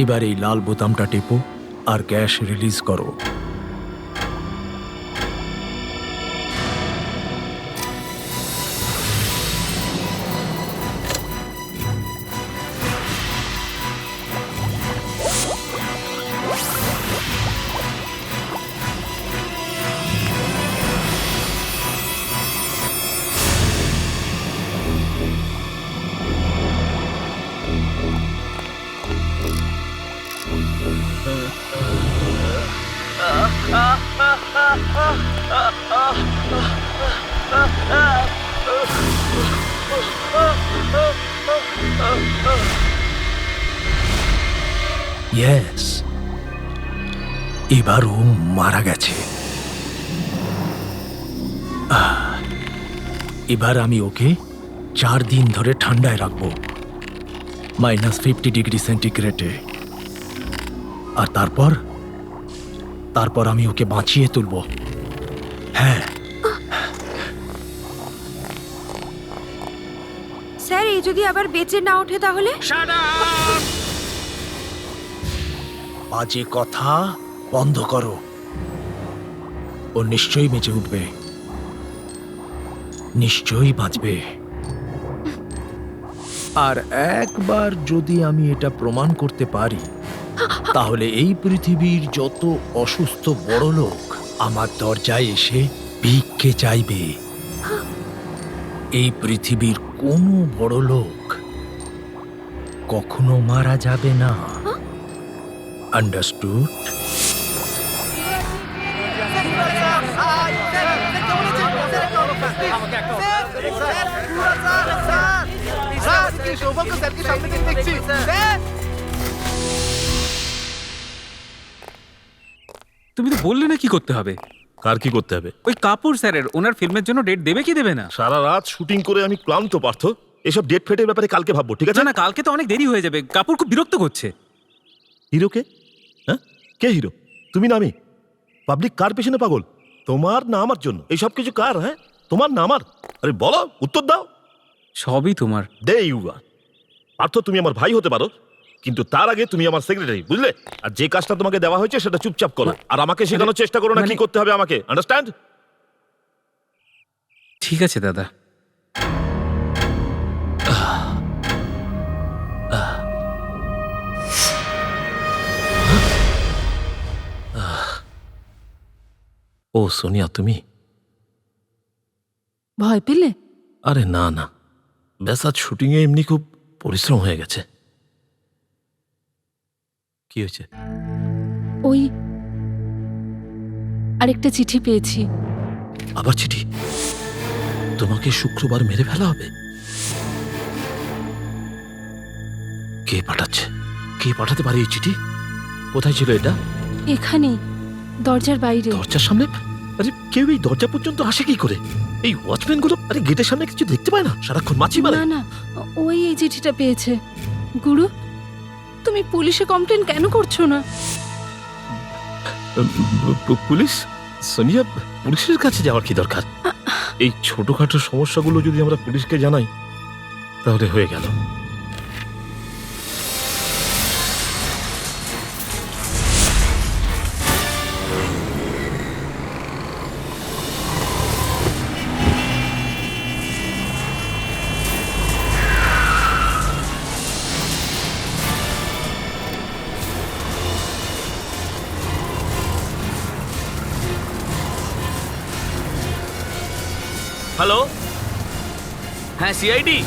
এবার এই লাল বোতামটা টেপো আর gas release করো। ইয়েস, এবার ও মারা গেছে। এবার আমি ওকে 4 দিন ধরে ঠান্ডায় রাখবো, -50°C। আর তারপর আমি ওকে বাঁচিয়ে তুলব। হ্যাঁ স্যার, এই যদি আবার বেঁচে না ওঠে তাহলে? বাজে কথা বন্ধ করো। ও নিশ্চয়ই বেঁচে উঠবে, নিশ্চয়ই বাঁচবে। আর একবার যদি আমি এটা প্রমাণ করতে পারি, তাহলে এই পৃথিবীর যত অসুস্থ বড় লোক আমার দরজায় এসে ভিক্ষে চাইবে। এই পৃথিবীর কোনো বড় লোক কখনো মারা যাবে না। আন্ডারস্টুড? তুমি তো বললে না কি করতে হবে। কার কি করতে হবে? ওই কাপুর স্যারের, ওনার ফিল্মের জন্য ডেট দেবে কি দেবে না? সারা রাত শুটিং করে আমি ক্লান্ত পার্থ। এসব ডেট ফেটের ব্যাপারে কালকে ভাববো, ঠিক আছে? না না, কালকে তো অনেক দেরি হয়ে যাবে। কাপুর খুব বিরক্ত করছে। হিরো কে? হ্যাঁ, কে হিরো? তুমি না আমি? পাবলিক কার পেছনে পাগল? তোমার না আমার জন্য? এইসব কিছু কার? হ্যাঁ, তোমার না আমার? আরে বলো, উত্তর দাও। সবই তোমার। দে ইউ আর। পার্থ, তুমি আমার ভাই হতে পারো, কিন্তু তার আগে তুমি আমার সেক্রেটারি, বুঝলে? আর যে কাজটা তোমাকে দেওয়া হয়েছে সেটা চুপচাপ করো, আর আমাকে শেখানোর চেষ্টা করো না কি করতে হবে আমাকে। আন্ডারস্ট্যান্ড? ঠিক আছে দাদা। ও সোনিয়া, তুমি? ভয় পেলে? আরে না না, ব্যাস আজ শুটিংয়ে এমনি খুব পরিশ্রম হয়ে গেছে। কি হয়েছে? ওই আরেকটা চিঠি পেয়েছি। আবার চিঠি? তোমাকে শুক্রবার মেরে ফেলা হবে? কে পাঠাচ্ছে? কে পাঠাতে পারে এই চিঠি? কোথায় ছিল এটা? এখানেই, দরজার বাইরে। দরজার সামনে? আরে কেউ এই দরজা পর্যন্ত আসে কি করে? এই ওয়াচম্যান গুলো আরে গেটের সামনে কিছু দেখতে পায় না? সারাক্ষণ মাছি মারে। না না, ওই এই চিঠিটা পেয়েছে। গুরু, তুমি পুলিশে কমপ্লেন কেন করছো না? পুলিশ? সোনিয়া, পুলিশের কাছে যাওয়ার কি দরকার? এই ছোটখাটো সমস্যাগুলো যদি আমরা পুলিশকে জানাই তাহলে হয়ে গেল। হ্যালো, হ্যাঁ সিআইডি।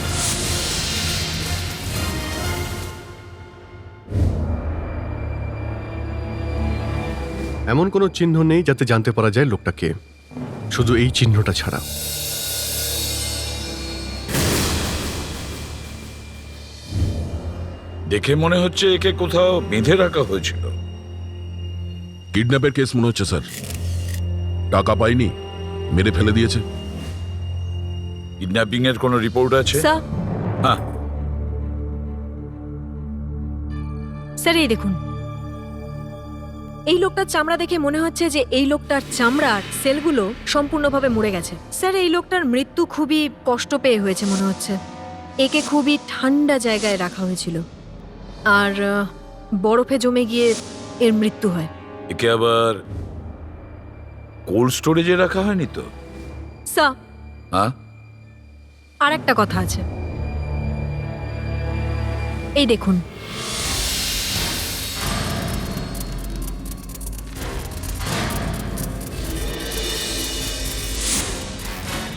এমন কোনো চিহ্ন নেই যাতে জানতে পারা যায় লোকটা কে, শুধু এই চিহ্নটা ছাড়া। দেখে মনে হচ্ছে একে কোথাও বেঁধে রাখা হয়েছিল। কিডন্যাপের কেস মনে হচ্ছে স্যার। টাকা পাইনি, মেরে ফেলে দিয়েছে। কিডন্যাপিং এর কোনো রিপোর্ট আছে? স্যার, হ্যাঁ, স্যার এই দেখুন, এই লোকটার চামড়া দেখে মনে হচ্ছে যে এই লোকটার চামড়ার সেলগুলো সম্পূর্ণভাবে মরে গেছে। স্যার, এই লোকটার মৃত্যু খুবই কষ্ট পেয়ে হয়েছে মনে হচ্ছে। একে খুবই ঠান্ডা জায়গায় রাখা হয়েছিল। আর বরফে জমে গিয়ে এর মৃত্যু হয়। একে আবার কোল্ড স্টোরেজে রাখা হয়নি তো? স্যার, হ্যাঁ, আর একটা কথা আছে। এই দেখুন,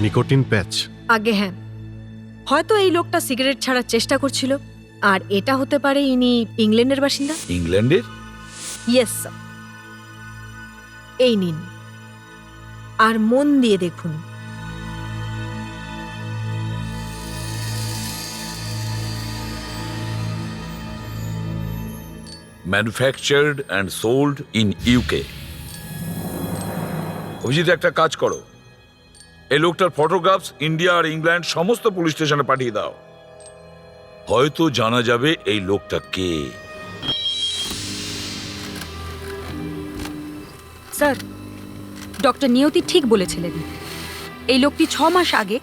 নিকোটিন প্যাচ। আগে হ্যাঁ, হয়তো এই লোকটা সিগারেট ছাড়ার চেষ্টা করছিল, আর এটা হতে পারে ইনি ইংল্যান্ডের বাসিন্দা। ইংল্যান্ডের? Yes sir. এই নিন, আর মন দিয়ে দেখুন। Manufactured and sold in UK. Abhijit, একটা কাজ করো, এই লোকটার ফটোগ্রাফস ইন্ডিয়া আর ইংল্যান্ড সমস্ত পুলিশ স্টেশনে পাঠিয়ে দাও। হয়তো জানা যাবে এই লোকটা কে। স্যার, ডক্টর নিয়তি ঠিক বলেছিলেন। এই লোকটি 6 মাস আগে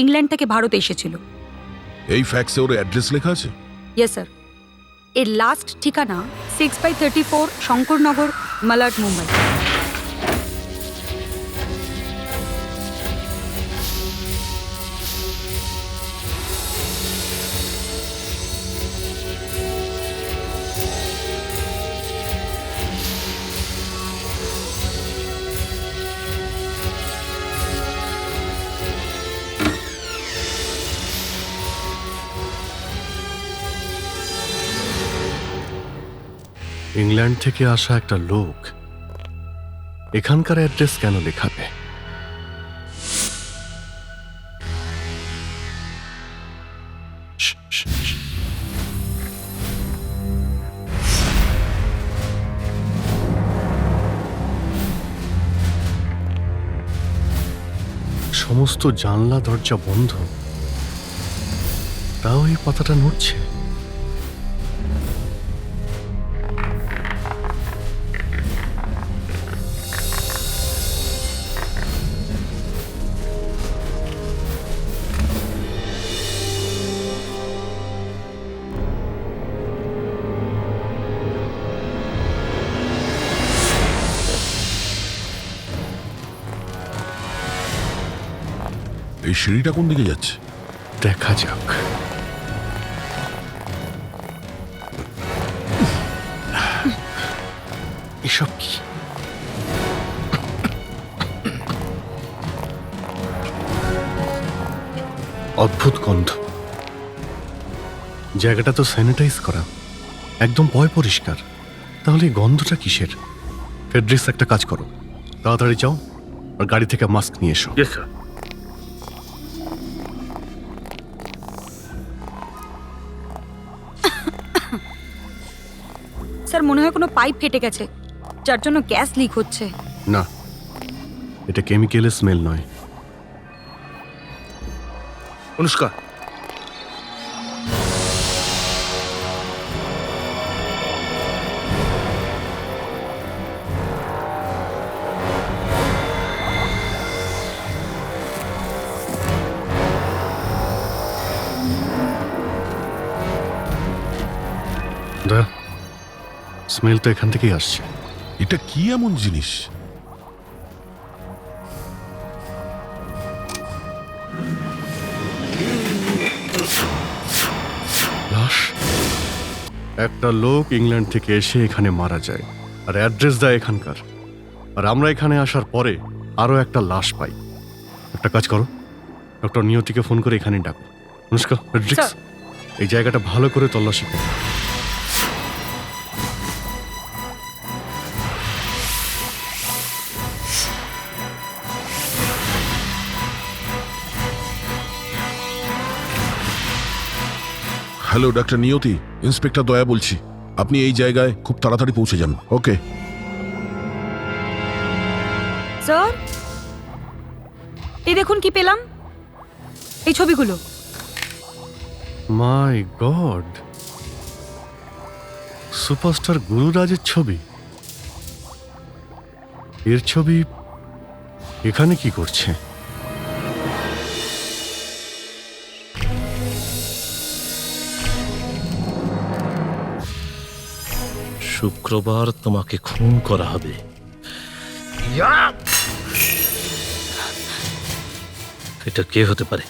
ইংল্যান্ড থেকে ভারতে এসেছিল। এই ফ্যাক্সে ওর অ্যাড্রেস লেখা আছে? Yes sir. এর লাস্ট ঠিকানা 6/34 শঙ্করনগর, মালাড, মুম্বাই। ইংল্যান্ড থেকে আসা একটা লোক এখানকার অ্যাড্রেস কেন লেখাবে? শ্, শ্, শ্। সমস্ত জানলা দরজা বন্ধ, তাও এই পাতাটা নড়ছে। এই সিঁড়িটা কোন দিকে যাচ্ছে? দেখা যাক। এসব কি? অদ্ভুত গন্ধ। জায়গাটা তো স্যানিটাইজ করা, একদম পয় পরিষ্কার। তাহলে এই গন্ধটা কিসের? ফেডরিস, একটা কাজ করো, তাড়াতাড়ি যাও আর গাড়ি থেকে মাস্ক নিয়ে এসো। Yes sir. স্যার, মনে হয় কোনো পাইপ ফেটে গেছে, যার জন্য গ্যাস লিক হচ্ছে। না, এটা কেমিক্যালের স্মেল নয়। অনুষ্কা, দয়া, স্মেল তো এখান থেকেই আসছে। এটা কি এমন জিনিস? লাশ। একটা লোক ইংল্যান্ড থেকে এসে এখানে মারা যায় আর অ্যাড্রেস দেয় এখানকার, আর আমরা এখানে আসার পরে আরো একটা লাশ পাই। একটা কাজ করো, ডক্টর নিয়তিকে ফোন করে এখানে ডাকো। অনুষ্কা, ফেডরিক্স, এই জায়গাটা ভালো করে তল্লাশি করো। হ্যালো ডাক্তার নিয়তি, ইন্সপেক্টর দয়া বলছি। আপনি এই জায়গায় খুব তাড়াতাড়ি পৌঁছে যান। ওকে। স্যার, এই দেখুন কি পেলাম, এই ছবিগুলো। মাই গড, সুপারস্টার গুরুরাজের ছবি। এর ছবি এখানে কি করছে? শুক্রবার তোমাকে খুন করা হবে। এটা কে হতে পারে?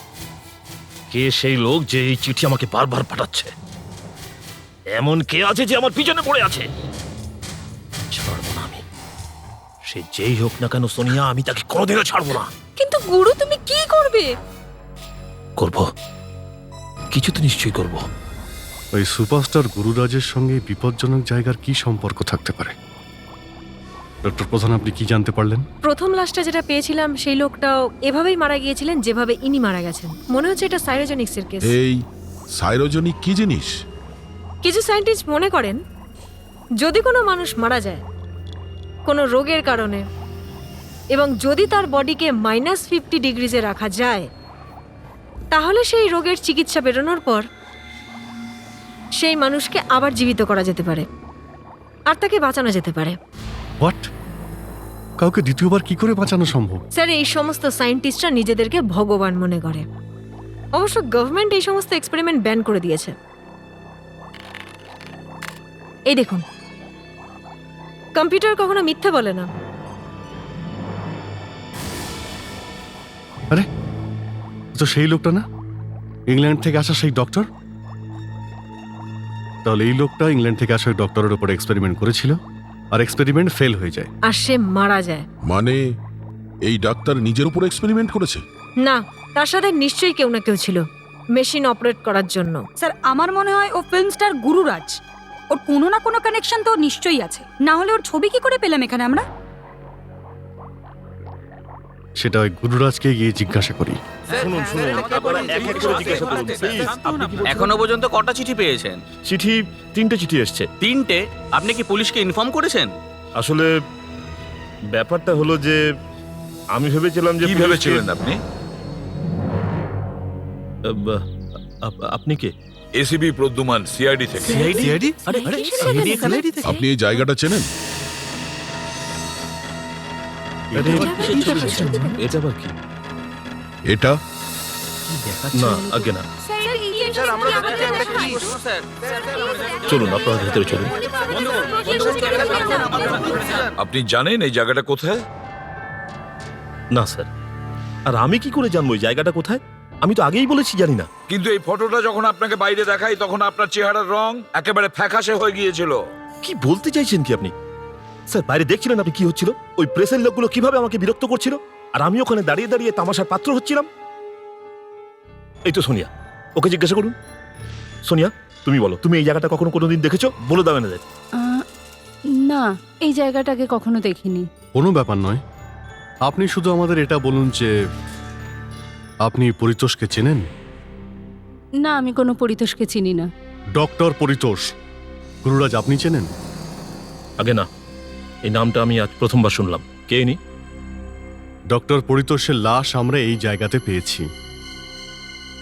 কে সেই লোক যে এই চিঠি আমাকে বারবার পাঠাচ্ছে? এমন কে আছে যে আমার পিছনে পড়ে আছে? ছাড়বো না আমি। সে যেই হোক না কেন সোনিয়া, আমি তাকে কোনোদিনও ছাড়বো না। কিন্তু গুরু তুমি কি করবে? করব, কিছু তো নিশ্চয়ই করব। ওই সুপারস্টার গুরুরাজের সঙ্গে এই বিপজ্জনক জায়গার কি সম্পর্ক থাকতে পারে? ডক্টর প্রধান, আপনি কি জানতে পারলেন? প্রথম লাশটা যেটা পেয়েছিলাম সেই লোকটাও এভাবেই মারা গিয়েছিলেন যেভাবে ইনি মারা গেছেন। মনে হচ্ছে এটা সাইরোজেনিক্সের কেস। এই সাইরোজেনিক কি জিনিস? কিছু সায়েন্টিস্ট মনে করেন যদি কোনো মানুষ মারা যায় কোনো রোগের কারণে এবং যদি তার বডিকে -50 ডিগ্রিজে রাখা যায়, তাহলে সেই রোগের চিকিৎসা বেরোনোর পর সেই মানুষকে আবার জীবিত করা যেতে পারে আর তাকে বাঁচানো যেতে পারে। হোয়াট? কাউকে দ্বিতীয়বার কি করে বাঁচানো সম্ভব? স্যার, এই সমস্ত সায়েন্টিস্টরা নিজেদেরকে ভগবান মনে করে। অবশ্য গভর্নমেন্ট এই সমস্ত এক্সপেরিমেন্ট ব্যান করে দিয়েছে। এই দেখুন, কম্পিউটার কখনো মিথ্যে বলে না। আরে, তো সেই লোকটা না, ইংল্যান্ড থেকে আসা সেই ডক্টর? তাহলে এই লোকটা ইংল্যান্ড থেকে আসা ওই ডক্টরের উপর এক্সপেরিমেন্ট করেছিল আর এক্সপেরিমেন্ট ফেল হয়ে যায়। আর সে মারা যায়। মানে এই ডাক্তার নিজের উপর এক্সপেরিমেন্ট করেছে? না, তার সাথে নিশ্চয়ই কেউ না কেউ ছিল মেশিন অপারেট করার জন্য। স্যার, আমার মনে হয় ও ফিল্ম স্টার গুরুরাজ। ওর কোনো না কোনো কানেকশন তো নিশ্চয়ই আছে, না হলে ওর ছবি কি করে পেলাম এখানে আমরা? সেটা ওই গুরুরাজকে গিয়ে জিজ্ঞাসা করি। শুনুন শুনুন, আপনারা এক এক করে জিজ্ঞাসা করুন প্লিজ। আপনি কি বলছেন? এখনো পর্যন্ত কটা চিঠি পেয়েছেন? চিঠি 3টে চিঠি এসছে। 3টে? আপনি কি পুলিশকে ইনফর্ম করেছেন? আসলে ব্যাপারটা হলো যে আমি ভেবেছিলাম যে কি ভেবেছিলেন আপনি? আপনি কে? এসিবি প্রদ্যুমান, সিআইডি থেকে। সিআইডি? আরে আপনি এই জায়গাটা চেনেন? এটা আবার কি? এটা না, আগে না। চলুন, আপনারা ভেতরে চলুন। আপনি জানেন এই জায়গাটা কোথায়? না স্যার, আর আমি কি করে জানবো এই জায়গাটা কোথায়? আমি তো আগেই বলেছি জানি না। কিন্তু এই ফটোটা যখন আপনাকে বাইরে দেখাই তখন আপনার চেহারার রং একেবারে ফ্যাকাশে হয়ে গিয়েছিল। কি বলতে চাইছেন কি আপনি? স্যার, বাইরে দেখছিলেন আপনি কি হচ্ছিল? ওই প্রেসের লোকগুলো কিভাবে আমাকে বিরক্ত করছিল, আর আমি ওখানে দাঁড়িয়ে দাঁড়িয়ে তামাশার পাত্র হচ্ছিলাম। এই তো সোনিয়া, ওকে জিজ্ঞাসা করুন। সোনিয়া, তুমি বলো, তুমি এই জায়গাটা কখনো কোনোদিন দেখেছো? বলে দাও না। না, এই জায়গাটাকে কখনো দেখিনি। কোনো ব্যাপার নয়, আপনি শুধু আমাদের এটা বলুন যে আপনি পরিতোষকে চেনেন? না, আমি কোনো পরিতোষকে চিনি না। ডক্টর পরিতোষ গুরুরাজ আপনি চেনেন? আগে না, এই নামটা আমি আজ প্রথমবার শুনলাম। কে ইনি? ডক্টর পরিতোষের লাশ আমরা এই জায়গাতে পেয়েছি,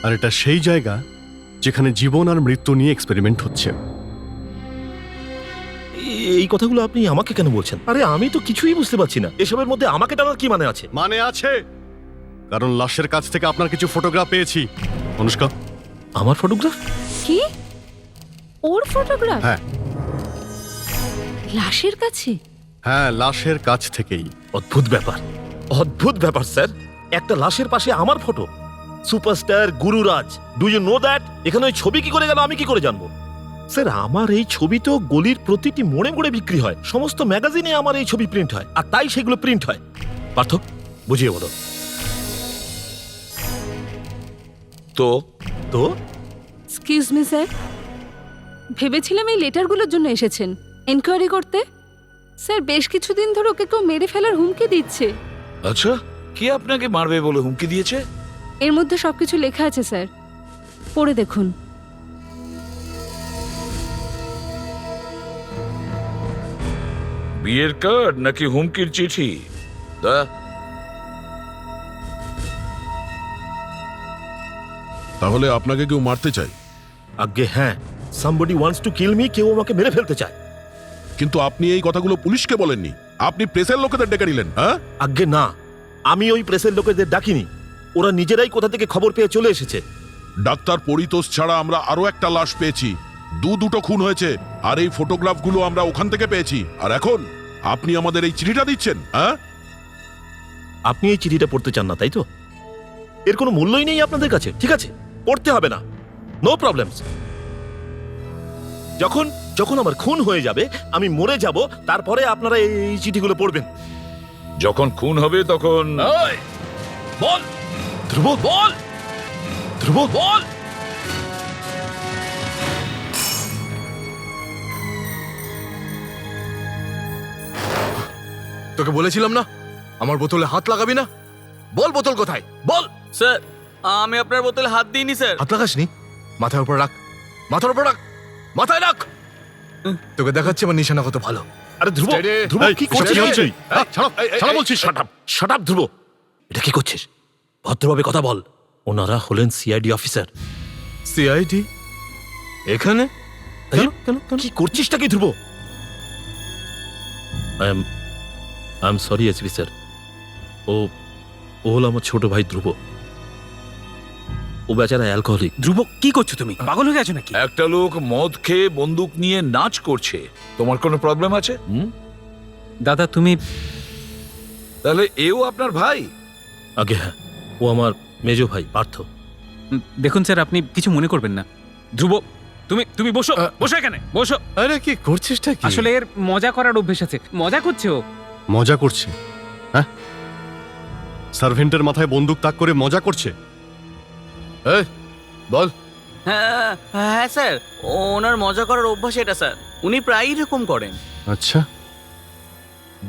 আর এটা সেই জায়গা যেখানে জীবন আর মৃত্যু নিয়ে এক্সপেরিমেন্ট হচ্ছে। এই কথাগুলো আপনি আমাকে কেন বলছেন? আরে আমি তো কিছুই বুঝতে পারছি না। এসবের মধ্যে আমাকে টানার কি মানে আছে? মানে আছে, কারণ লাশের কাছ থেকে আপনার কিছু ফটোগ্রাফ পেয়েছি। অনুষ্কা, আমার ফটোগ্রাফ? কি? ওর ফটোগ্রাফ? হ্যাঁ লাশের কাছে? হ্যাঁ, লাশের কাছ থেকেই। অদ্ভুত ব্যাপার, অদ্ভুত ব্যাপার স্যার। একটা লাশের পাশে আমার ফটো। Superstar Gururaj, do you know that? এখানে ওই ছবি কি করে গেল আমি কি করে জানবো? স্যার, আমার এই ছবি তো গলির প্রতিটি মোড়ে মোড়ে বিক্রি হয়। সমস্ত ম্যাগাজিনে আমার এই ছবি প্রিন্ট হয়, আর তাই সেগুলো প্রিন্ট হয়। পার্থ, বুঝিয়ে বলো তো তো। এক্সকিউজ মি স্যার, ভেবেছিলাম এই লেটারগুলোর জন্য এসেছেন এনকোয়ারি করতে। স্যার, বেশ কিছুদিন ধরে ওকে কেউ মেরে ফেলার হুমকি দিচ্ছে। আচ্ছা, কে আপনাকে মারবে বলে হুমকি দিয়েছে? এর মধ্যে সবকিছু লেখা আছে স্যার, পড়ে দেখুন। বিয়ের কার্ড নাকি হুমকির চিঠি? তাহলে আপনাকে কেউ মারতে চায়? আগে হ্যাঁ, somebody wants to kill me, কেউ আমাকে মেরে ফেলতে চায়। কিন্তু আপনি এই কথাগুলো পুলিশকে বলেননি, আপনি প্রেসের লোকেদের ডেকে নিলেন। হ্যাঁ, আগে না, আমি ওই প্রেসের লোকেদের ডাকিনি। ওরা নিজেরাই কোথা থেকে খবর পেয়ে চলে এসেছে। ডাক্তার পরিতোষ ছাড়া আমরা আরো একটা লাশ পেয়েছি, দুটো খুন হয়েছে আর এই ফটোগ্রাফগুলো আমরা ওখান থেকে পেয়েছি, আর এখন আপনি আমাদের এই চিঠিটা দিচ্ছেন? হ্যাঁ, আপনি এই চিঠিটা পড়তে চান না, তাই তো? এর কোনো মূল্যই নেই আপনাদের কাছে, ঠিক আছে, পড়তে হবে না, নো প্রবলেমস। যখন যখন আমার খুন হয়ে যাবে, আমি মরে যাব, তারপরে আপনারা এই চিঠিগুলো পড়বেন। যখন খুন হবে তখন বল ধ্রুব, বল ধ্রুব, বল। তোকে বলেছিলাম না আমার বোতলে হাত লাগাবি না। বল বোতল কোথায়, বল। স্যার, আমি আপনার বোতলে হাত দিইনি স্যার। হাত লাগাসনি? মাথার উপর রাখ, মাথার উপর রাখ, মাথায় রাখ। তোকে দেখাচ্ছি আমার নিশানা কত ভালো। আরে ধ্রুব, Steady. ধ্রুব এই, কি এসব করছিস? কি হচ্ছে? ছাড়ো বলছি। শাট আপ ধ্রুব, এটা কি করছিস? ভদ্রভাবে কথা বল। ওনারা হলেন সিআইডি অফিসার। সিআইডি এখানে? কেন কেন কি করছিসটা কি Dhruv? I am sorry SP sir, ও হলো আমার ছোট ভাই ধ্রুব। ও বেচারা অ্যালকোহলিক। ধ্রুব, কি করছো তুমি? পাগল হয়ে গেছো নাকি? একটা লোক মদ খেয়ে বন্দুক নিয়ে নাচ করছে, তোমার কোনো প্রবলেম আছে? দাদা তুমি তাহলে এও আপনার ভাই? আগে হ্যাঁ, ও আমার মেজো ভাই পার্থ। দেখুন স্যার, আপনি কিছু মনে করবেন না। ধ্রুব, তুমি তুমি বসো, বসো এখানে বসো। আরে কি করছিসটা কি? আসলে এর মজা করার অভ্যেস আছে, মজা করছে ও। মজা করছে? হ্যাঁ, সার্ভেন্টের মাথায় বন্দুক তাক করে মজা করছে? এই, বল। হ্যাঁ হ্যাঁ স্যার, ওনার মজা করার অভ্যাস এটা স্যার, উনি প্রায়ই এরকম করেন। আচ্ছা,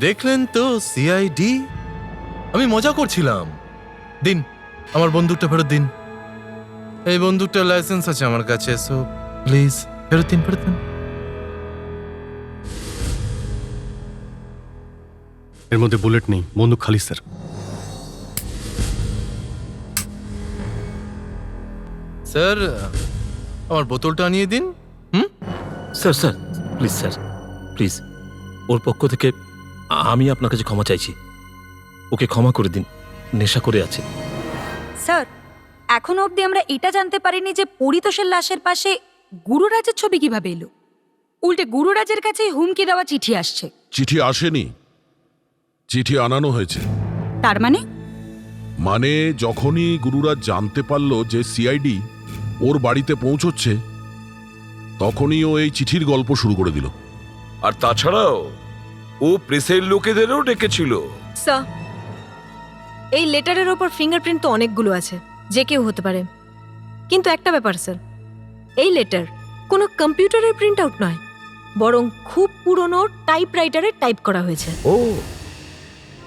দেখলেন তো সিআইডি, আমি মজা করছিলাম। দিন আমার বন্দুকটা ফেরত দিন। এই বন্দুকটার লাইসেন্স আছে আমার কাছে, সো প্লিজ ফেরত দিন, ফেরত দিন। এর মধ্যে বুলেট নেই, বন্দুক খালি স্যার। স্যার আমার বোতলটা আনিয়ে দিন। Sir sir please, sir please, ওর পক্ষ থেকে আমি আপনার কাছে ক্ষমা চাইছি। ওকে ক্ষমা করে দিন, নেশা করে আছে। স্যার, এখনো অবধি আমরা এটা জানতে পারিনি যে পরিতোষের লাশের পাশে গুরুরাজের ছবি কিভাবে এলো। উল্টে গুরুরাজের কাছেই হুমকি দেওয়া চিঠি আসছে। চিঠি আসেনি, চিঠি আনানো হয়েছে। তার মানে মানে যখনই গুরুরাজ জানতে পারলো যে সিআইডি ওর বাড়িতে পৌঁছচ্ছে, তখনই ও এই চিঠির গল্প শুরু করে দিল। আর তাছাড়াও ও প্রেসের লোকেদেরও ডেকেছিল। স্যার, এই লেটারের ওপর ফিঙ্গারপ্রিন্ট তো অনেকগুলো আছে, যে কেউ হতে পারে। কিন্তু একটা ব্যাপার স্যার, এই লেটার কোনো কম্পিউটারের প্রিন্ট আউট নয়, বরং খুব পুরনো টাইপরাইটারে টাইপ করা হয়েছে। ও,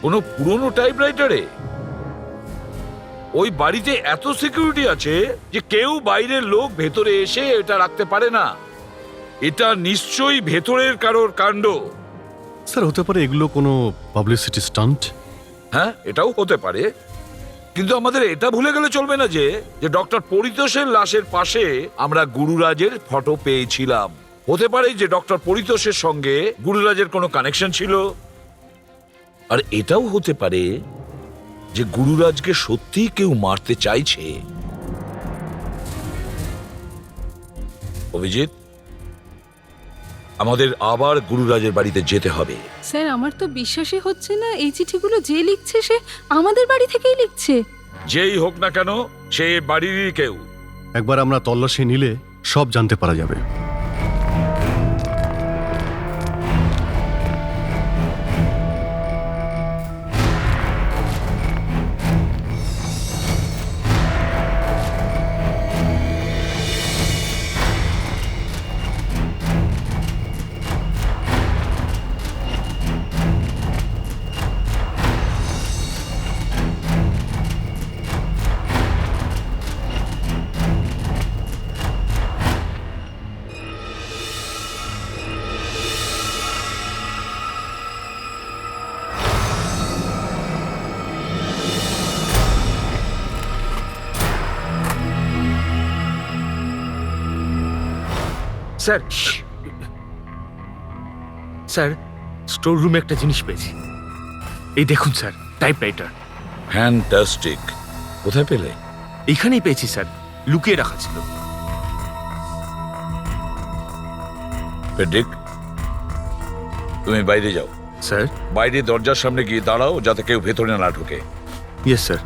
কোনো পুরনো টাইপরাইটারে? ওই বাড়িতে এত সিকিউরিটি আছে যে কেউ বাইরের লোক ভেতরে এসে এটা রাখতে পারে না। এটা নিশ্চয়ই ভেতরের কারোর কাণ্ড। স্যার, হতে পারে এগুলো কোনো পাবলিসিটি স্টান্ট। হ্যাঁ, এটাও হতে পারে, কিন্তু আমাদের এটা ভুলে গেলে চলবে না যে ডক্টর পরিতোষের লাশের পাশে আমরা গুরুরাজের ফটো পেয়েছিলাম। হতে পারে যে ডক্টর পরিতোষের সঙ্গে গুরুরাজের কোনো কানেকশন ছিল। আর এটাও হতে পারে যে গুরুরাজকে সত্যিই কেউ মারতে চাইছে। অভিজিৎ, আমাদের আবার গুরুরাজের বাড়িতে যেতে হবে। স্যার, আমার তো বিশ্বাসই হচ্ছে না এই চিঠিগুলো যে লিখছে সে আমাদের বাড়ি থেকেই লিখছে। যেই হোক না কেন, সে বাড়িরই কেউ। একবার আমরা তল্লাশি নিলে সব জানতে পারা যাবে। স্যার, স্যার স্টোর রুমে একটা জিনিস পেয়েছি। এই দেখুন স্যার, টাইপরাইটার। ফ্যান্টাস্টিক। কোথায় পেলে? এইখানেই পেয়েছি স্যার, লুকিয়ে রাখা ছিল। ফেডরিক, তুমি বাইরে যাও। স্যার? বাইরে দরজার সামনে গিয়ে দাঁড়াও যাতে কেউ ভেতরে না ঢোকে। Yes sir.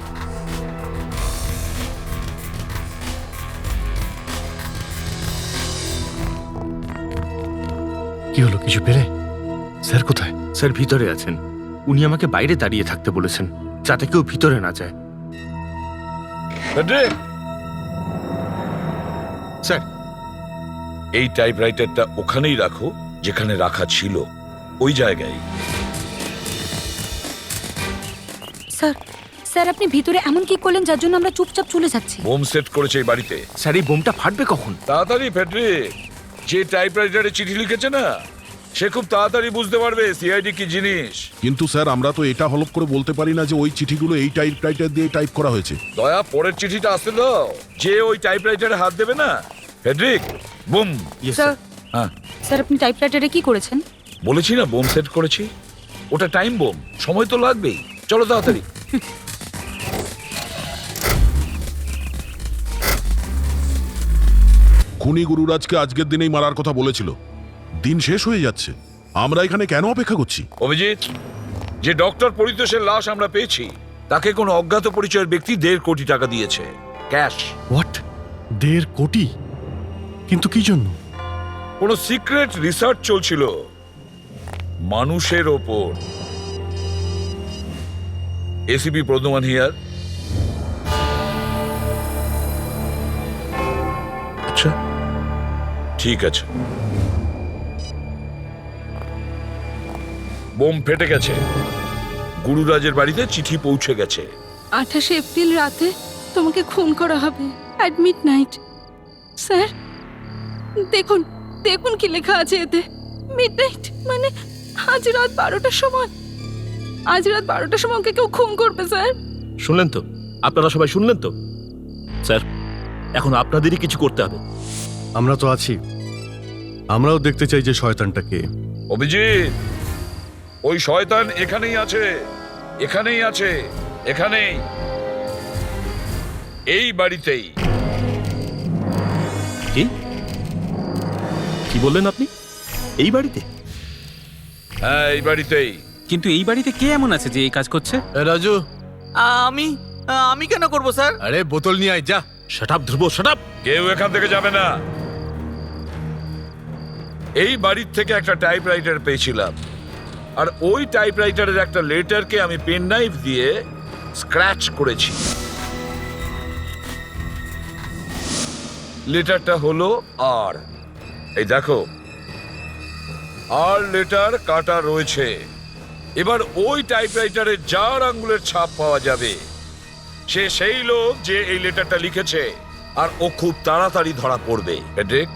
কি হলো, কিছু পেলে? স্যার কোথায়? স্যার ভিতরে আছেন। উনি আমাকে বাইরে দাঁড়িয়ে থাকতে বলেছেন, যাতে কেউ ভিতরে না যায়। Friedrich, sir. এই টাইপরাইটারটা ওখানেই রাখো যেখানে রাখা ছিল, ওই জায়গায়। স্যার, স্যার আপনি ভিতরে এমন কি করলেন যার জন্য আমরা চুপচাপ চলে যাচ্ছি? বোম সেট করেছে এই বাড়িতে। স্যার এই বোমটা ফাটবে কখন? তাড়াতাড়ি ফেডরিক, যে টাইপরাইটারে চিঠি লিখেছে না, সে খুব তাড়াতাড়ি বুঝতে পারবে সিআইডি কি জিনিস। কিন্তু স্যার আমরা তো এটা হলফ করে বলতে পারি না যে ওই চিঠিগুলো এই টাইপরাইটার দিয়ে টাইপ করা হয়েছে। দয়া, পরের চিঠিটা আসতে দাও। যে ওই টাইপরাইটারে হাত দেবে না, ফেডরিক, বুম। স্যার, হ্যাঁ, স্যার আপনি টাইপরাইটারে কি করেছেন? বলেছি না বোম সেট করেছি। ওটা টাইম বোম, সময় তো লাগবেই। চলো তাড়াতাড়ি। খুনি গুরুরাজকে আজকের দিনেই মারার কথা বলেছিল। দিন শেষ হয়ে যাচ্ছে, আমরা এখানে কেন অপেক্ষা করছি? অভিজিৎ, যে ডক্টর পরিতোষের লাশ আমরা পেয়েছি, তাকে কোনো অজ্ঞাত পরিচয়ের ব্যক্তি 1.5 কোটি টাকা দিয়েছে, ক্যাশ। হোয়াট? 1.5 কোটি? কিন্তু কি জন্য? কোনো সিক্রেট রিসার্চ চলছিল মানুষের ওপর। ACP Pradyuman here. আচ্ছা, ঠিক আছে। বোম ফেটে গেছে, গুরুরাজের বাড়িতে চিঠি পৌঁছে গেছে। 28 এপ্রিল রাতে তোমাকে খুন করা হবে অ্যাট মিডনাইট। স্যার দেখুন, দেখুন কি লেখা আছে এতে। মিডনাইট মানে আজ রাত 12টার সময়। আজ রাত 12টার সময় ওকে কেউ খুন করবে স্যার। শুনলেন তো? আপনারা সবাই শুনলেন তো? স্যার, এখন আপনাদেরই কিছু করতে হবে। আমরা তো আছি, আমরাও দেখতে চাই যে শয়তানটা কে। অভিজিৎ, ওই শয়তান এখানেই আছে, এখানেই আছে, এখানেই, এই বাড়িতেই। কি কি বললেন আপনি? এই বাড়িতে? হ্যাঁ, এই বাড়িতেই। কিন্তু এই বাড়িতে কে এমন আছে যে এই কাজ করছে? রাজু, আমি আমি কেন করব স্যার? আরে বোতল নিয়ে আয়, যা। শাট আপ ধ্রুব, শাট আপ। কেউ এখান থেকে যাবে না। এই বাড়ির থেকে একটা টাইপরাইটার পেয়েছিলাম, আর ওই টাইপরাইটারের একটা লেটারকে আমি পেন নাইফ দিয়ে স্ক্র্যাচ করেছি। লেটারটা হলো আর। এই দেখো, আর লেটার কাটা রয়েছে। এবার ওই টাইপরাইটারে যার আঙ্গুলের ছাপ পাওয়া যাবে, সে সেই লোক যে এই লেটারটা লিখেছে, আর ও খুব তাড়াতাড়ি ধরা পড়বে। ফেডরিক,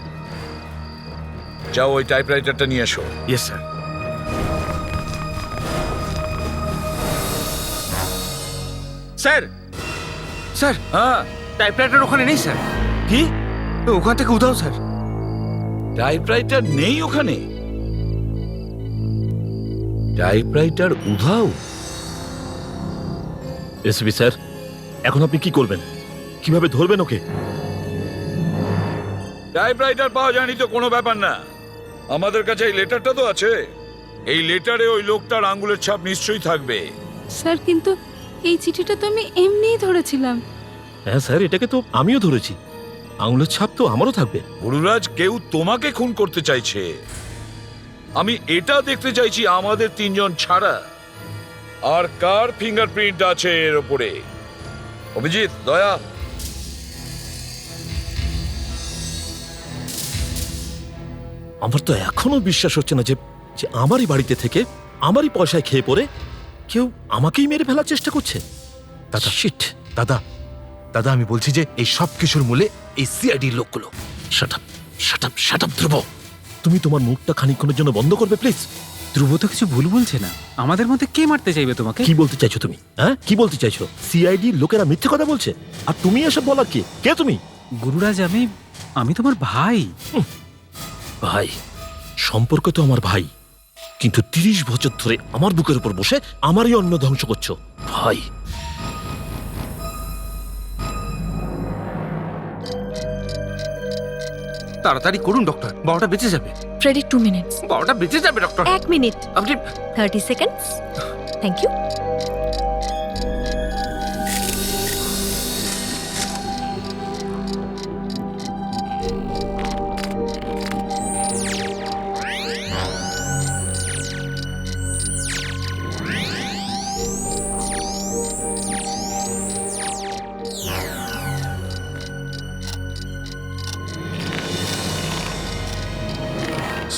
যাও ওই টাইপরাইটারটা নিয়ে এসো। Yes sir. স্যার, স্যার, হ্যাঁ, টাইপরাইটার ওখানে নেই স্যার। কি? ওখান থেকে উধাও স্যার। টাইপরাইটার নেই ওখানে? টাইপরাইটার উধাও? এসপি স্যার, এখন আপনি কি করবেন? কিভাবে ধরবেন ওকে? টাইপরাইটার পাওয়া যায়নি তো কোনো ব্যাপার না, আমাদের কাছে এই লেটারটা তো আছে। এই লেটারে ওই লোকটার আঙ্গুলের ছাপ নিশ্চয়ই থাকবে। স্যার কিন্তু এই চিঠিটা তো আমি এমনিই ধরেছিলাম। হ্যাঁ স্যার, এটাকে তো আমিও ধরেছি। আঙুলের ছাপ তো আমারও থাকবে। গুরুরাজ, কেউ তোমাকে খুন করতে চাইছে। আমি এটা দেখতে চাইছি আমাদের 3 জন ছাড়া আর কার ফিঙ্গারপ্রিন্ট আছে এর উপরে। অভিজিৎ, দয়া। আমার তো এখনো বিশ্বাস হচ্ছে না যে যে আমারই বাড়িতে থেকে আমারই পয়সায় খেয়ে পড়ে কেউ আমাকেই মেরে ফেলার চেষ্টা করছে। দাদা, শিট। দাদা, দাদা আমি বলছি যে এই সব কিছুর মূলে এই সিআইডির লোকগুলো। Shut up, shut up, shut up Dhruv. তুমি তোমার মুখটা খানিকক্ষণের জন্য বন্ধ করবে প্লিজ? ধ্রুব তো কিছু ভুল বলছে না। আমাদের মধ্যে কে মারতে চাইবে তোমাকে? কি বলতে চাইছো তুমি? হ্যাঁ, কি বলতে চাইছো? সিআইডি লোকেরা মিথ্যে কথা বলছে, আর তুমি এসব বলার কে? কে তুমি? গুরুরাজ, আমি তোমার ভাই। ভাই? সম্পর্ক তো আমার ভাই, কিন্তু 30 বছর ধরে আমার বুকের উপর বসে আমারই অন্ন ধ্বংস করছো। ভাই, তাড়াতাড়ি করুন ডক্টর, বাবাটা বেঁচে যাবে। Freddie 2 minutes. বাবাটা বেঁচে যাবে ডক্টর। 1 মিনিট, আপনি 30 সেকেন্ডস। Thank you.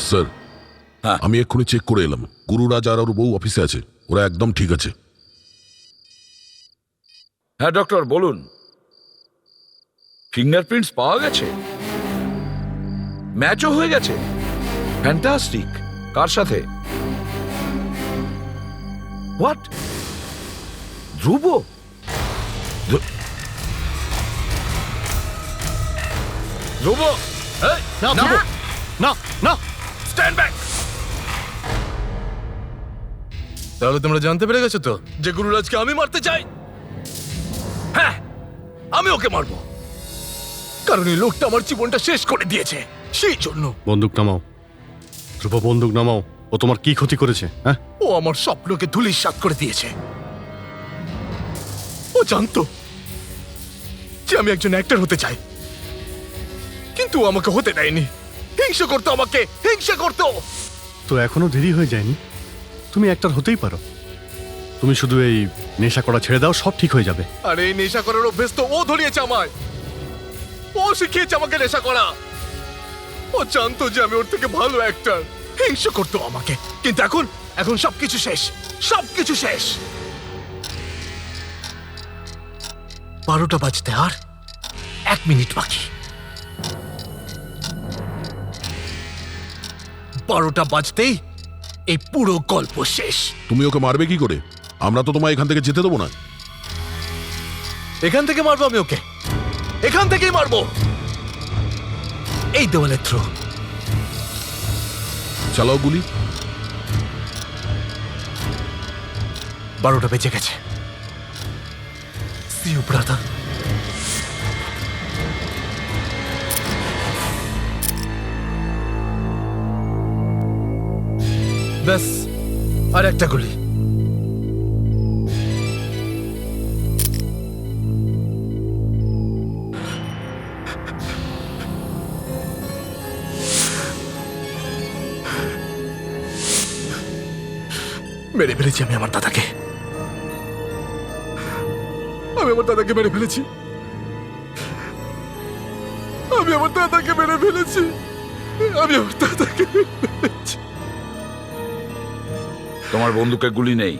স্যার হ্যাঁ। আমি এক্ষুনি চেক করে এলাম, গুরুরাজ আর ওর বউ অফিসে আছে, ওরা একদম ঠিক আছে। হ্যাঁ ডক্টর বলুন। ফিঙ্গারপ্রিন্টস পাওয়া গেছে, ম্যাচও হয়ে গেছে। ফ্যান্টাস্টিক। কার সাথে? হোয়াট? ধ্রুব? ধ্রুব? এই, না ধ্রুব, না না, স্ট্যান্ড ব্যাক। তাহলে তোমরা জানতে পেরে গেছো তো যে গুরুরাজকে আমি মারতে চাই? হ্যাঁ, আমি ওকে মারবো, কারণ এই লোকটা আমার জীবনটা শেষ করে দিয়েছে, সেই জন্য। বন্দুক নামাও ধ্রুব, বন্দুক নামাও। ও তোমার কি ক্ষতি করেছে? হ্যাঁ, ও আমার স্বপ্নকে ধূলিসাৎ করে দিয়েছে। ও জানতো যে আমি একজন অ্যাক্টর হতে চাই, কিন্তু ও আমাকে হতে দেয়নি। হিংসা করতো, আমাকে হিংসা করতো। তো এখনো দেরি হয়ে যায়নি, তুমি একটার হতেই পারো। তুমি শুধু এই নেশা করা ছেড়ে দাও, সব ঠিক হয়ে যাবে। আর এই নেশা করার অভ্যেস তো ও ধরিয়েছে আমায়। ও শিখিয়েছে আমাকে নেশা করা। ও জানতো যে আমি ওর থেকে ভালো অ্যাক্টর, হিংসা করতো আমাকে। কিন্তু এখন এখন সবকিছু শেষ, সবকিছু শেষ। 12টা বাজতে আর 1 মিনিট বাকি। 12টা বাজতেই এই পুরো গল্প শেষ। তুমি ওকে মারবে কি করে? আমরা তো তোমায় এখান থেকে যেতে দেবো না। এখান থেকে মারবো আমি ওকে, এখান থেকেই মারবো, এই দেওয়ালের থ্রু। চালাও গুলি। 12টা বেজে গেছে। See you, brother. ব্যাস, আর একটা গুলি। মেরে ফেলেছি আমি আমার দাদাকে। আমি আমার দাদাকে মেরে ফেলেছি। আমি আমার দাদাকে মেরে ফেলেছি। আমি আমার দাদাকে মেরে ফেলেছি। তোমার বন্দুকে গুলি নেই।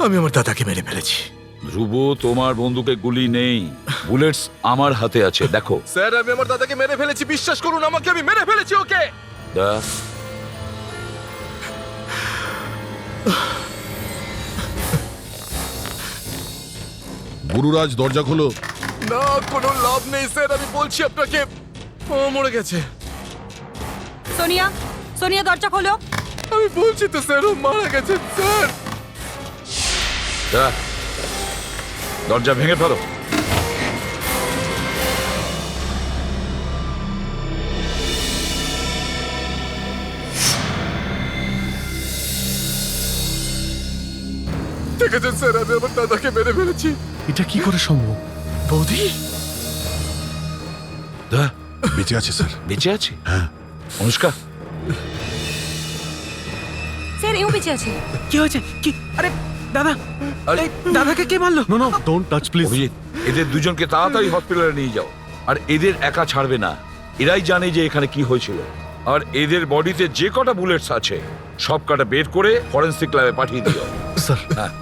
আমি আমার দাদাকে মেরে ফেলেছি। ধ্রুব, তোমার বন্দুকে গুলি নেই, বুলেটস আমার হাতে আছে, দেখো। স্যার, আমি আমার দাদাকে মেরে ফেলেছি, বিশ্বাস করুন আমাকে, আমি মেরে ফেলেছি ওকে। দা গুরুরাজ দরজা খোলো। না, কোনো লাভ নেই স্যার, আমি বলছি আপনাকে, ও মরে গেছে। সোনিয়া, সোনিয়া দরজা খোলো। আমি বলছি তো স্যার, ও মারা গেছে স্যার। দা দরজা ভেঙে ফেলো। ঠিক আছে স্যার, আমি আমার দাদাকে মেরে ফেলেছি। এটা কি করে সম্ভব? বৌদি দা বেঁচে আছে স্যার। বেঁচে আছে? হ্যাঁ। অনুষ্কা, স্যার এও বেঁচে আছে। কি হয়েছে? কি? আরে দাদা, আরে দাদাকে কে মারলো? No no, don't touch please. Abhijit, এদের দুজনকে তাড়াতাড়ি হসপিটালে নিয়ে যাও। আর এদের একা ছাড়বে না, এরাই জানে যে এখানে কি হয়েছিল। আর এদের বডিতে যে কটা বুলেটস আছে সব কটা বের করে ফরেনসিক ল্যাবে পাঠিয়ে দিও। স্যার, হ্যাঁ,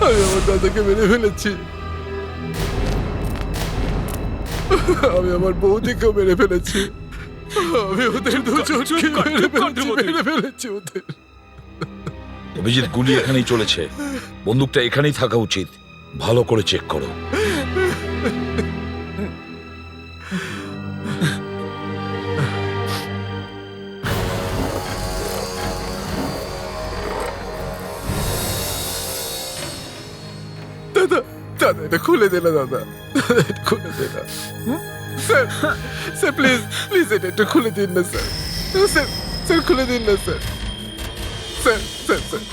আমি আমার দাদাকে মেরে ফেলেছি। আমি আমার বৌদিকেও মেরে ফেলেছি। আমি ওদের দুজনকে মেরে ফেলেছি ওদের। অভিজিৎ, গুলি এখানেই চলেছে, বন্দুকটা এখানেই থাকা উচিত, ভালো করে চেক করো। দাদা, দাদা এটা খুলে দে না, দাদা, এটা খুলে দে না। স্যার স্যার প্লিজ প্লিজ এটা একটু খুলে দিন না স্যার স্যার স্যার খুলে দিন না sir sir sir sir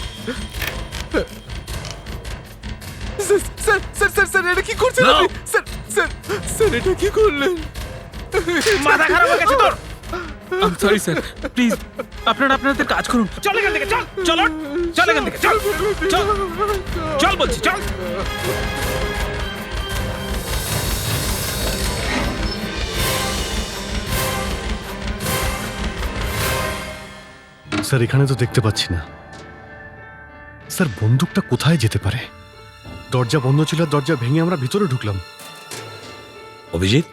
sir sir sir sir এটা কি করছেন আপনি স্যার স্যার স্যার এটা কি করলেন মাথা খারাপ হয়ে গেছে তোর সরি স্যার প্লিজ আপনারা আপনাদের কাজ করুন চল এখান থেকে চল চল চল এখান থেকে চল চল চল বলছি চল স্যার এখানে তো দেখতে পাচ্ছি না স্যার বন্দুকটা কোথায় যেতে পারে দরজা বন্ধ ছিল দরজা ভেঙে আমরা ভিতরে ঢুকলাম অভিজিৎ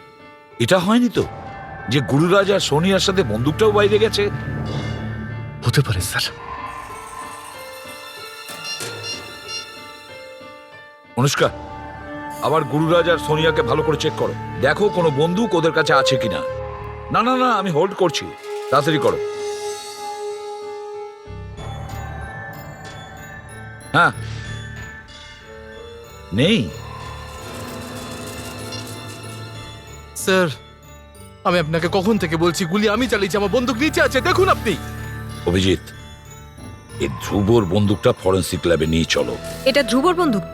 এটা হয়নি তো যে গুরুরাজ আর সোনিয়ার সাথে বন্দুকটাও বাইরে গেছে? হতে পারে স্যার অনুষ্কা আবার গুরুরাজ আর সোনিয়াকে ভালো করে চেক করো, দেখো কোনো বন্দুক ওদের কাছে আছে কিনা। না না না আমি হোল্ড করছি, তাড়াতাড়ি করো। হ্যাঁ নেই স্যার আমি আপনাকে কখন থেকে বলছি গুলি আমি চালিয়েছি আমার বন্দুক নিচে আছে দেখুন আপনি অভিজিৎ এই ধ্রুবর বন্দুকটা ফরেন্সিক ল্যাবে নিয়ে চলো। এটা ধ্রুবর বন্দুক?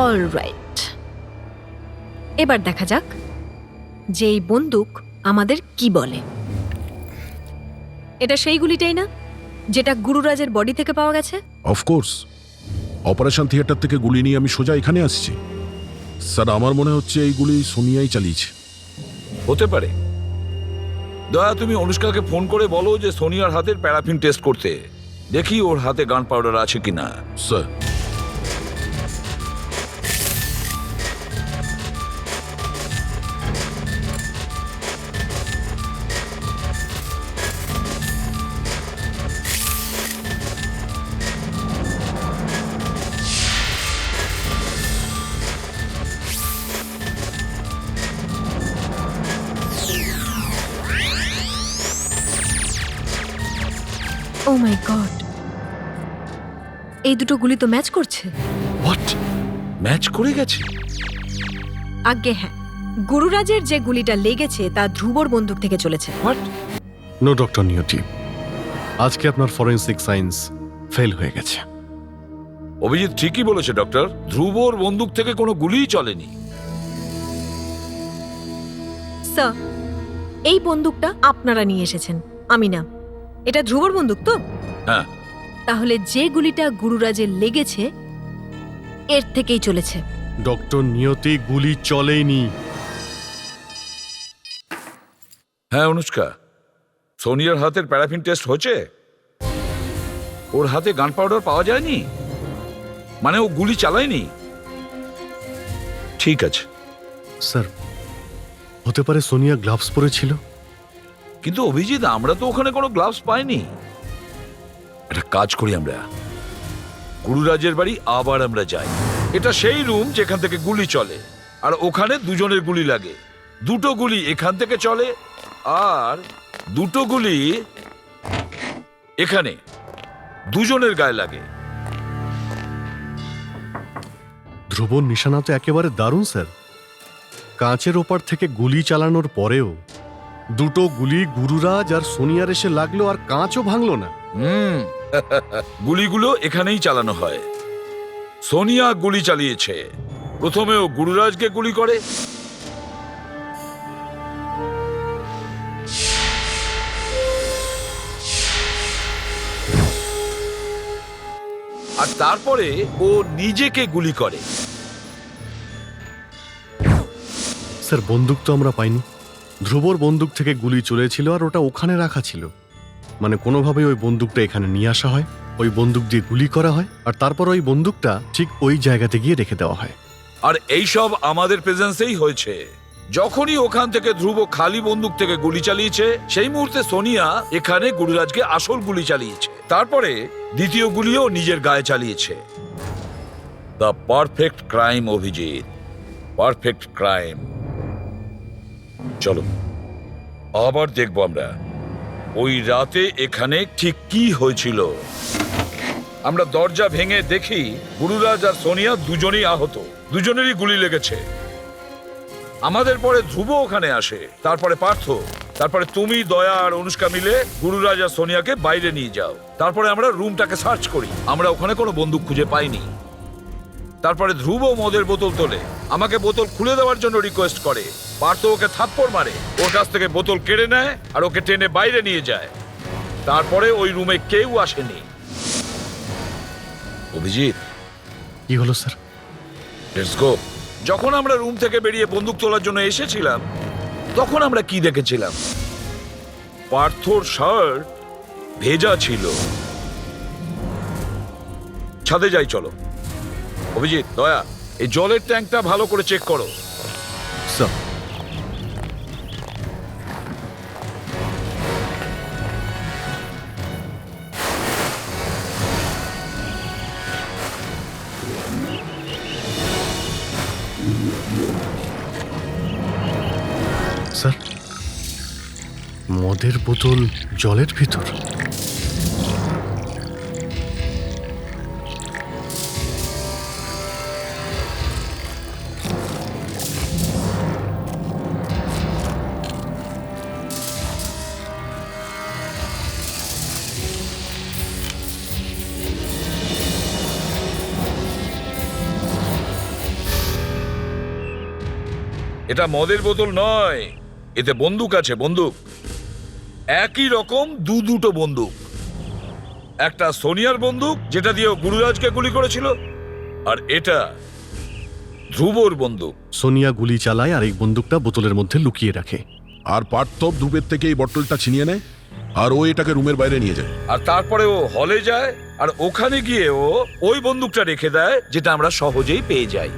অলরাইট, এবার দেখা যাক যে এই বন্দুক আমাদের কি বলে। এটা সেই গুলিটাই না যেটা গুরুরাজের বডি থেকে পাওয়া গেছে? অফকোর্স অপারেশন থিয়েটার থেকে গুলি নিয়ে আমি সোজা এখানে আসছি স্যার আমার মনে হচ্ছে এই গুলি সোনিয়াই চালিয়েছে। হতে পারে। দয়া তুমি অনুষ্কাকে ফোন করে বলো যে সোনিয়ার হাতের প্যারাফিন টেস্ট করতে, দেখি ওর হাতে গান পাউডার আছে কিনা। স্যার ও মাই গড, এই দুটো গুলি তো ম্যাচ করছে। হোয়াট, ম্যাচ করে গেছে? আজ্ঞে হ্যাঁ, গুরুরাজের যে গুলিটা লেগেছে তা ধ্রুবর বন্দুক থেকে চলেছে। হোয়াট? নো ডক্টর নিয়তি, আজকে আপনার ফরেন্সিক সায়েন্স ফেল হয়ে গেছে। অভিজিৎ ঠিকই বলেছে ডক্টর, ধ্রুবর বন্দুক থেকে কোনো গুলিই চলেনি। স্যার, এই বন্দুকটা আপনারা নিয়ে এসেছেন, আমি না। এটা ধ্রুবর বন্দুক তো? হ্যাঁ। তাহলে যে গুলিটা গুরুরাজের লেগেছে এর থেকেই চলেছে। ডক্টর নিয়তি, গুলি চলেনি। হ্যাঁ অনুষ্কা, সোনিয়ার হাতের প্যারাফিন টেস্ট হয়েছে? ওর হাতে গান পাউডার পাওয়া যায়নি, মানে ও গুলি চালায়নি। ঠিক আছে স্যার, হতে পারে সোনিয়া গ্লাভস পরেছিল। কিন্তু অভিজিৎ আমরা তো ওখানে কোনো গ্লাভস পাইনি। একটা কাজ করি, আমরা গুরুরাজের বাড়ি আবার আমরা যাই। এটা সেই রুম যেখান থেকে গুলি চলে, আর ওখানে দুজনের গুলি লাগে। দুটো গুলি এখান থেকে চলে আর দুটো গুলি এখানে দুজনের গায়ে লাগে। ধ্রুবর নিশানা তো একেবারে দারুণ স্যার। কাঁচের ওপার থেকে গুলি চালানোর পরেও দুটো গুলি গুরুরাজ আর সোনিয়ার এসে লাগলো আর কাঁচও ভাঙলো না। গুলিগুলো এখানেই চালানো হয়। সোনিয়া গুলি চালিয়েছে, প্রথমে ও গুরুরাজকে গুলি করে, আর তারপরে ও নিজেকে গুলি করে। স্যার, বন্দুক তো আমরা পাইনি। ধ্রুবর বন্দুক থেকে গুলি চলেছিল আর ওটা ওখানে রাখা ছিল। মানে কোনোভাবেই ওই বন্দুকটা এখানে নিয়ে আসা হয়, ওই বন্দুক দিয়ে গুলি করা হয়, আর তারপর ওই বন্দুকটা ঠিক ওই জায়গাতে গিয়ে রেখে দেওয়া হয়। আর এই সব আমাদের প্রেজেন্সেই হয়েছে। যখনই ওখান থেকে ধ্রুব খালি বন্দুক থেকে গুলি চালিয়েছে সেই মুহূর্তে সোনিয়া এখানে গুরুরাজকে আসল গুলি চালিয়েছে, তারপরে দ্বিতীয় গুলিও নিজের গায়ে চালিয়েছে। The perfect crime, Abhijit, perfect crime. চলো আবার দেখবো আমরা ওই রাতে এখানে ঠিক কি হয়েছিল। আমরা দরজা ভেঙে দেখি গুরুরাজ আর সোনিয়া দুজনেই আহত, দুজনেরই গুলি লেগেছে। আমাদের পরে ধ্রুব ওখানে আসে, তারপরে পার্থ, তারপরে তুমি, দয়া আর অনুষ্কা মিলে গুরুরাজ আর সোনিয়াকে বাইরে নিয়ে যাও। তারপরে আমরা রুমটাকে সার্চ করি, আমরা ওখানে কোনো বন্দুক খুঁজে পাইনি। তারপরে ধ্রুব মদের বোতল তোলে, আমাকে বোতল খুলে দেওয়ার জন্য রিকোয়েস্ট করে। পার্থ ওকে থাপ্পড় মারে, ওর কাছ থেকে বোতল কেড়ে নেয় আর ওকে টেনে বাইরে নিয়ে যায়। তারপরে ওই রুমে কেউ আসেনি। অভিজিৎ, কি হলো স্যার? Let's go. যখন আমরা রুম থেকে বেরিয়ে বন্দুক তোলার জন্য এসেছিলাম তখন আমরা কি দেখেছিলাম? পার্থর শার্ট ভেজা ছিল। ছাদে যাই চলো। অভিজিৎ, দয়া, এই জলের ট্যাঙ্কটা ভালো করে চেক করো। স্যার, স্যার, মদের বোতল জলের ভিতর? এটা মদের বোতল নয়, এতে বন্দুক আছে, বন্দুক। একই রকম দুটো বন্দুক। একটা সোনিয়ার বন্দুক যেটা দিয়ে ও গুরুরাজকে গুলি করেছিল, আর এটা ধ্রুবর বন্দুক। সোনিয়া গুলি চালায় আর এই বন্দুকটা বোতলের মধ্যে লুকিয়ে রাখে। আর পার্থ ধূপের থেকে এই বটলটা ছিনিয়ে নেয় আর ও এটাকে রুমের বাইরে নিয়ে যায়। আর তারপরে ও হলে যায় আর ওখানে গিয়ে ও ওই বন্দুকটা রেখে দেয় যেটা আমরা সহজেই পেয়ে যাই।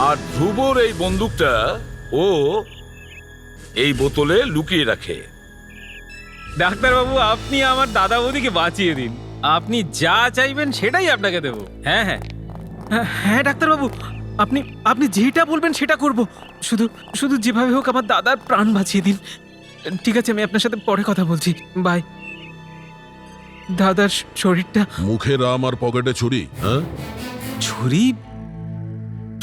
আর ধ্রুবর এই বন্দুকটা ও এই বোতলে লুকিয়ে রাখে। ডাক্তারবাবু, আপনি আমার দাদা বৌদিকে বাঁচিয়ে দিন। আপনি যা চাইবেন সেটাই আপনাকে দেবো। হ্যাঁ হ্যাঁ হ্যাঁ হ্যাঁ ডাক্তারবাবু, আপনি আপনি যেটা বলবেন সেটা করব। শুধু শুধু যেভাবে হোক আমার দাদার প্রাণ বাঁচিয়ে দিন। ঠিক আছে, আমি আপনার সাথে পরে কথা বলছি। বাই। দাদার শরীরটা। মুখে রাম আর পকেটে ছুরি। হ্যাঁ, ছুরি?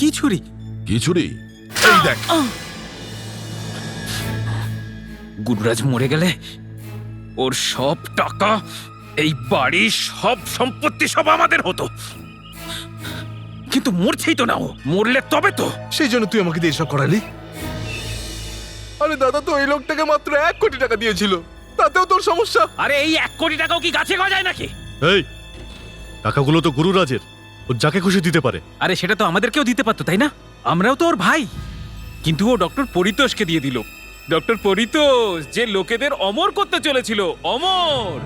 কি ছুরি? কি ছুরি? এই দেখ। গুরুরাজ মরে গেলে ওর সব টাকা, এই বাড়ি, সব সম্পত্তি সব আমাদের হতো। কিন্তু মরছেই তো না ও। মরলে তবে তো। সেই জন্য তুই আমাকে দিয়ে এসব করালি? আরে দাদা তো এই লোকটাকে মাত্র 1 কোটি টাকা দিয়েছিল, তাতেও তোর সমস্যা? আরে এই 1 কোটি টাকাও কি গাছে গজায় নাকি? এই টাকাগুলো তো গুরুরাজের, ও যাকে খুশি দিতে পারে। আরে সেটা তো আমাদেরকেও দিতে পারতো, তাই না? আমরাও তো ওর ভাই। কিন্তু ও ডক্টর পরিতোষকে দিয়ে দিল। ডক্টর পরিতোষ যে লোকেদের অমর করতে চলেছিল, অমর।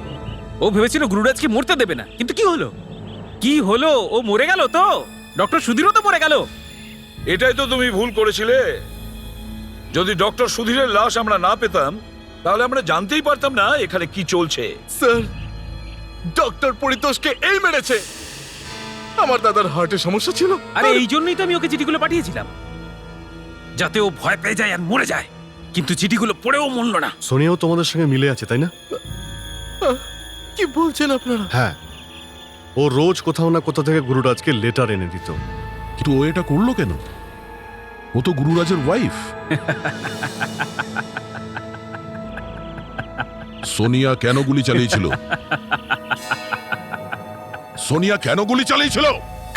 ও ভেবেছিল গুরুরাজকে মরতে দেবে না, কিন্তু কি হলো? কি হলো? ও মরে গেল তো। ডক্টর সুধীরও তো মরে গেল। এটাই তো তুমি ভুল করেছিলে। যদি ডক্টর সুধীরের লাশ আমরা না পেতাম তাহলে আমরা জানতেই পারতাম না এখানে কি চলছে। স্যার, ডক্টর পরিতোষকে এই মেরেছে। আমার দাদার হার্টের সমস্যা ছিল। আরে এই জন্যই তো আমি ওকে চিঠিগুলো পাঠিয়েছিলাম, যাতে ও ভয় পেয়ে যায় আর মরে যায়। কিন্তু চিঠিগুলো পড়েও মরল না। সোনিয়াও তোমাদের সঙ্গে মিলে আছে, তাই না? কি বলছেন আপনারা? হ্যাঁ, ও রোজ কোথাও না কোথা থেকে গুরুরাজকে লেটার এনে দিত। কিন্তু ও এটা করলো কেন? ও তো গুরুরাজের ওয়াইফ। সোনিয়া কেন গুলি চালিয়েছিল? সোনিয়া কেন গুলি চালিয়েছিল?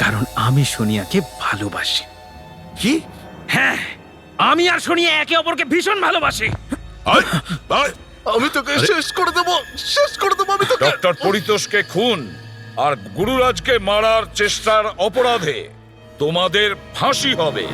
কারণ আমি সোনিয়াকে ভালোবাসি। কি? হ্যাঁ, আমি আর সোনিয়া একে অপরকে ভীষণ ভালোবাসি। আমি তোকে শেষ করে দেবো, শেষ করে দেবো আমি তোকে। ডক্টর পরিতোষকে খুন আর গুরুরাজকে মারার চেষ্টার অপরাধে তোমাদের ফাঁসি হবে।